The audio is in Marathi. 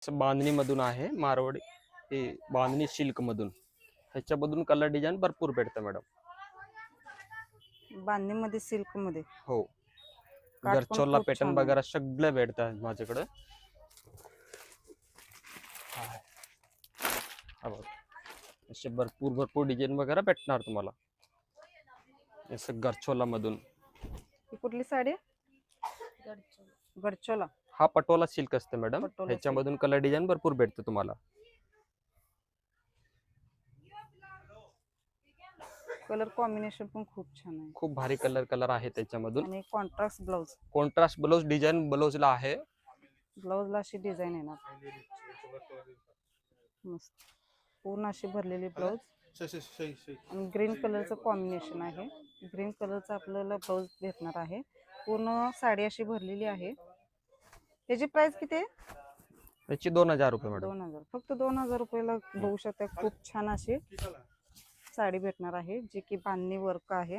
बांधणी मधून आहे, मारवाडी हे बांधणी सिल्क मधून. ह्याच्यामधून कलर डिझाईन भरपूर भेटतं मॅडम. बांधणी मध्ये सिल्क मध्ये हो, काठ पण गरचोला खूप पॅटर्न छान आहे. वगैरे सगळं भेटतं माझ्याकडे. असे भरपूर डिझाईन वगैरे भेटणार तुम्हाला. असं गरचोला मधून. ही कुठली साडी आहे? गडचोला. हा पटोला सिल्क असते मॅडम. पटोला ह्याच्यामधून कलर डिझाईन भरपूर भेटतं तुम्हाला. कलर कॉम्बिनेशन पण खूप छान आहे. खूप भारी कलर आहे त्याच्यामधून. आणि contrast blouse. Contrast blouse design ब्लाउजला आहे. ब्लाउजला अशी डिझाईन येणार. मस्त पूर्ण अशी भरलेली ब्लाउज. आणि ग्रीन कलरचं कॉम्बिनेशन आहे. ग्रीन कलरचा आपल्याला ब्लाउज भेटणार आहे. पूर्ण साडी अशी भरलेली आहे. त्याची प्राइस किती आहे? त्याची 2000 रुपये मॅडम. 2000. फक्त 2000 रुपयाला बघू शकता. खूप छान अशी साडी भेटणार आहे जी की बांधणी वर्क आहे.